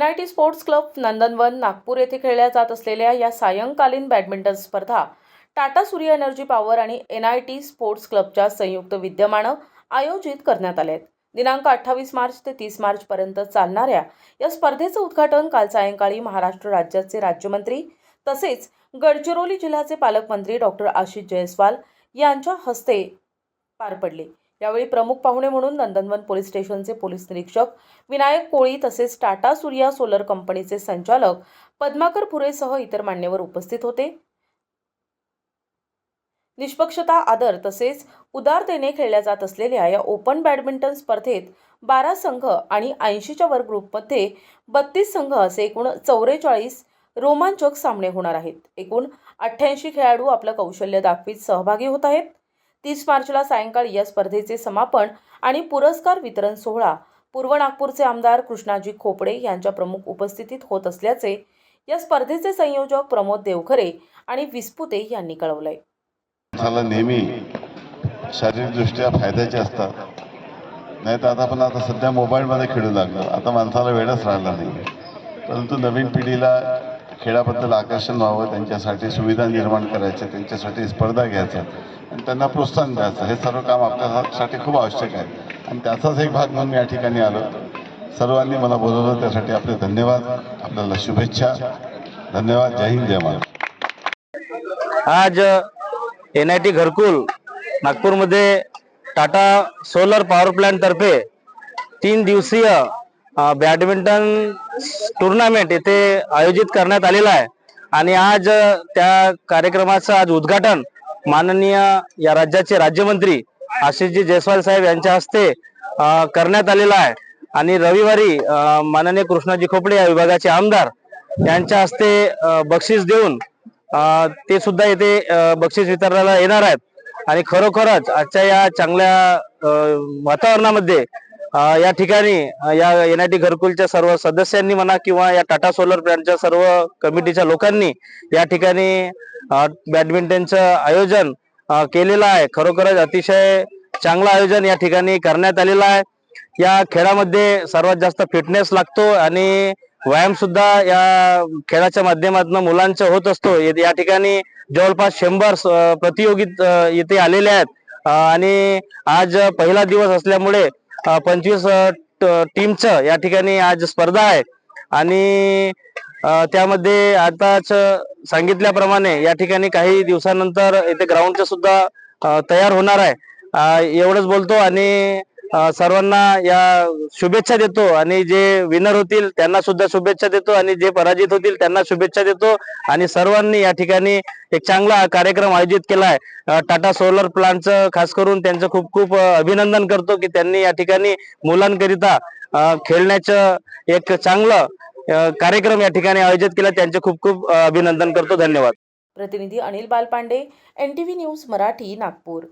NIT sports club नंदनवन नागपूर येथे खेळल्या जात असलेल्या या सायंकालीन बॅडमिंटन स्पर्धा टाटा सूर्य एनर्जी पॉवर आणि NIT स्पोर्ट्स क्लबच्या संयुक्त विद्यमाने आयोजित करण्यात आले आहेत। दिनांक 28 मार्च ते 30 मार्च पर्यंत चालणाऱ्या या स्पर्धेचे उद्घाटन काल सायंकाळी महाराष्ट्र राज्याचे राज्यमंत्री तसेच गडचिरोली जिल्ह्याचे पालकमंत्री डॉक्टर आशिष जयस्वाल यांच्या हस्ते पार पडले। यावेळी प्रमुख पाहुणे म्हणून नंदनवन पोलीस स्टेशनचे पोलीस निरीक्षक विनायक कोळी तसेच टाटा सूर्या सोलर कंपनीचे संचालक पद्माकर फुरेसह इतर मान्यवर उपस्थित होते। निष्पक्षता, आदर तसेच उदारतेने खेळल्या जात असलेल्या या ओपन बॅडमिंटन स्पर्धेत 12 संघ आणि 80च्या वर्ग ग्रुपमध्ये 32 संघ असे एकूण 44 रोमांचक सामने होणार आहेत। एकूण 88 खेळाडू आपलं कौशल्य दाखवीत सहभागी होत आहेत। 30 मार्चला सायंकाळी या स्पर्धेचे समापन आणि पुरस्कार वितरण सोहळा पूर्व नागपूरचे आमदार कृष्णाजी खोपडे यांच्या प्रमुख उपस्थितीत होत असल्याचे या स्पर्धेचे संयोजक प्रमोद देवखरे आणि विस्पुते यांनी कळवले। माणसाला नेहमी शारीरिकदृष्ट्या फायद्याचे असतात, नाही तर आता सध्या मोबाईलमध्ये खेळू लागलो, आता माणसाला वेळच राहिला नाही। परंतु नवीन पिढीला खेळाबद्दल आकर्षण व्हावं, त्यांच्यासाठी सुविधा निर्माण करायच्या, त्यांच्यासाठी स्पर्धा घ्यायच्या आणि त्यांना प्रोत्साहन द्यायचं, हे सर्व काम आपल्यासाठी खूप आवश्यक आहे आणि त्याचाच एक भाग म्हणून मी या ठिकाणी आलो। सर्वांनी मला बोलवलं त्यासाठी आपले धन्यवाद, आपल्याला शुभेच्छा, धन्यवाद। जय हिंद, जय महाराष्ट्र। आज NIT घरकुल नागपूरमध्ये टाटा सोलर पॉवर प्लांट तर्फे 3 दिवसीय बॅडमिंटन टूर्नामेंट येथे आयोजित करण्यात आलेला आहे आणि आज त्या कार्यक्रमाचं आज उद्घाटन माननीय या राज्याचे राज्यमंत्री आशिषजी जयस्वाल साहेब यांच्या हस्ते करण्यात आलेला आहे आणि रविवारी माननीय कृष्णाजी खोपडे या विभागाचे आमदार यांच्या हस्ते बक्षीस देऊन ते सुद्धा येथे बक्षीस वितरणाला येणार आहेत आणि खरोखरच आजच्या या चांगल्या वातावरणामध्ये या ठिकाणी या NIT घरकुलच्या सर्व सदस्यांनी म्हणा किंवा या टाटा सोलर प्लांटच्या सर्व कमिटीच्या लोकांनी या ठिकाणी बॅडमिंटनचं आयोजन केलेलं आहे। खरोखरच अतिशय चांगलं आयोजन या ठिकाणी करण्यात आलेलं आहे। या खेळामध्ये सर्वात जास्त फिटनेस लागतो आणि व्यायाम सुद्धा या खेळाच्या माध्यमातून मुलांचा होत असतो। या ठिकाणी जवळपास 100 प्रतियोगी येथे आलेले आहेत आणि आज पहिला दिवस असल्यामुळे 25 टीमचं या ठिकाणी आज स्पर्धा आहे आणि त्यामध्ये आताच सांगितल्याप्रमाणे या ठिकाणी काही दिवसानंतर येथे ग्राउंडचं सुद्धा तयार होणार आहे। एवढंच बोलतो आणि सर्वांना या शुभेच्छा देतो आणि जे विनर होतील त्यांना सुद्धा शुभेच्छा देतो आणि जे पराजित होतील त्यांना शुभेच्छा देतो आणि सर्वांनी या ठिकाणी एक चांगला कार्यक्रम आयोजित केला आहे। टाटा सोलर प्लांटचं खास करून त्यांचं खूप खूप अभिनंदन करतो की त्यांनी या ठिकाणी मुलांकरिता खेळण्याचं एक चांगलं कार्यक्रम या ठिकाणी आयोजित केला, त्यांचे खूप खूप अभिनंदन करतो। धन्यवाद। प्रतिनिधी अनिल बालपांडे, NTV न्यूज मराठी, नागपूर।